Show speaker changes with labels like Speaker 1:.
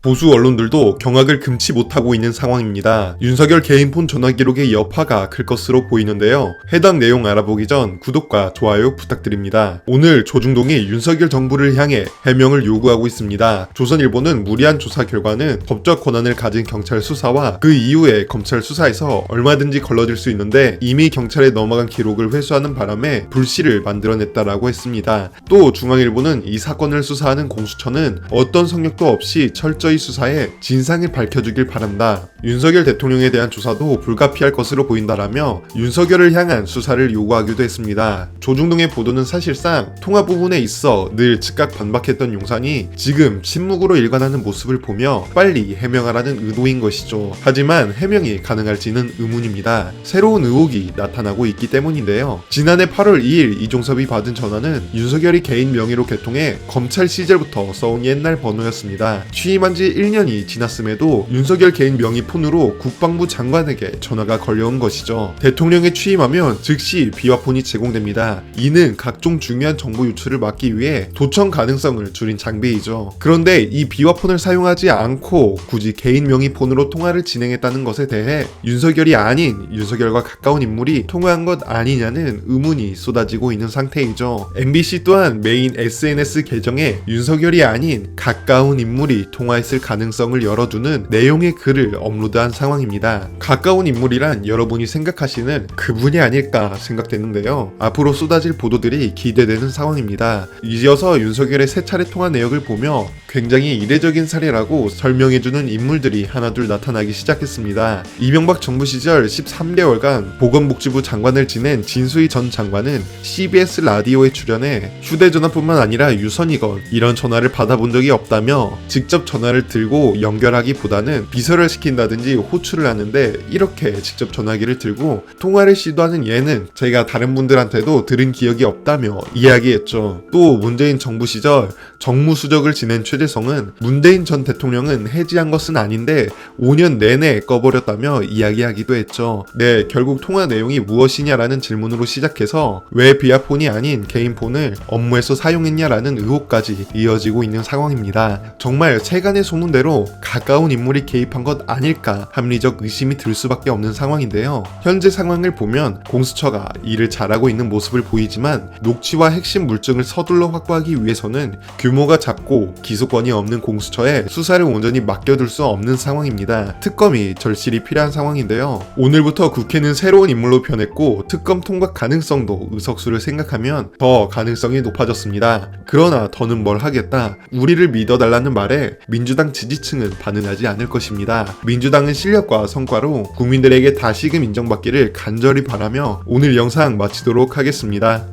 Speaker 1: 보수 언론들도 경악을 금치 못하고 있는 상황입니다. 윤석열 개인폰 전화 기록의 여파가 클 것으로 보이는데요. 해당 내용 알아보기 전 구독과 좋아요 부탁드립니다. 오늘 조중동이 윤석열 정부를 향해 해명을 요구하고 있습니다. 조선일보는 무리한 조사 결과는 법적 권한을 가진 경찰 수사와 그 이후에 검찰 수사에서 얼마든지 걸러질 수 있는데 이미 경찰에 넘어간 기록을 회수하는 바람에 불씨를 만들어냈다라고 했습니다. 또 중앙일보는 이 사건을 수사하는 공수처는 어떤 성역도 없이 철저히 수사해 진상을 밝혀주길 바란다. 윤석열 대통령에 대한 조사도 불가피할 것으로 보인다라며 윤석열을 향한 수사를 요구하기도 했습니다. 조중동의 보도는 사실상 통화 부분에 있어 늘 즉각 반박했던 용산이 지금 침묵으로 일관하는 모습을 보며 빨리 해명하라는 의도인 것이죠. 하지만 해명이 가능할지는 의문입니다. 새로운 의혹이 나타나고 있기 때문인데요. 지난해 8월 2일 이종섭이 받은 전화는 윤석열이 개인 명의로 개통해 검찰 시절부터 써온 옛날 번호였습니다. 취임한 지 1년이 지났음에도 윤석열 개인 명의 폰으로 국방부 장관에게 전화가 걸려온 것이죠. 대통령이 취임하면 즉시 비화폰이 제공됩니다. 이는 각종 중요한 정보 유출을 막기 위해 도청 가능성을 줄인 장비이죠. 그런데 이 비화폰을 사용하지 않고 굳이 개인 명의 폰으로 통화를 진행했다는 것에 대해 윤석열이 아닌 윤석열과 가까운 인물이 통화한 것 아니냐는 의문이 쏟아지고 있는 상태이죠. MBC 또한 메인 SNS 계정에 윤석열이 아닌 가까운 인물이 통화했을 가능성을 열어두는 내용의 글을 업로드한 상황입니다. 가까운 인물이란 여러분이 생각하시는 그분이 아닐까 생각되는데요. 앞으로 쏟아질 보도들이 기대되는 상황입니다. 이어서 윤석열의 세 차례 통화 내역을 보며 굉장히 이례적인 사례라고 설명해주는 인물들이 하나둘 나타나기 시작했습니다. 이명박 정부 시절 13개월간 보건복지부 장관을 지낸 진수희 전 장관은 CBS 라디오에 출연해 휴대전화뿐만 아니라 유선이건 이런 전화를 받아본 적이 없다며 직접 전화를 들고 연결하기보다는 비서를 시킨다든지 호출을 하는데 이렇게 직접 전화기를 들고 통화를 시도하는 예는 제가 다른 분들한테도 들은 기억이 없다며 이야기했죠. 또 문재인 정부 시절 정무수석을 지낸 최재성은 문재인 전 대통령은 해지한 것은 아닌데 5년 내내 꺼버렸다며 이야기하기도 했죠. 네, 결국 통화 내용이 무엇이냐라는 질문으로 시작해서 왜 비아폰이 아닌 개인폰을 업무에서 사용했냐라는 의혹까지 이어지고 있는 상황입니다. 정말 세간의 소문대로 가까운 인물이 개입한 것 아닐까 합리적 의심이 들 수밖에 없는 상황인데요. 현재 상황을 보면 공수처가 일을 잘하고 있는 모습을 보이지만 녹취와 핵심 물증을 서둘러 확보하기 위해서는 규모가 작고 기소권이 없는 공수처에 수사를 온전히 맡겨둘 수 없는 상황입니다. 특검이 절실히 필요한 상황인데요. 오늘부터 국회는 새로운 인물로 변했고 특검 통과 가능성도 의석수를 생각하면 더 가능성이 높아졌습니다. 그러나 더는 뭘 하겠다. 우리를 믿어달라는 말에 민주당 지지층은 반응하지 않을 것입니다. 민주당은 실력과 성과로 국민들에게 다시금 인정받기를 간절히 바라며 오늘 영상 마치도록 하겠습니다.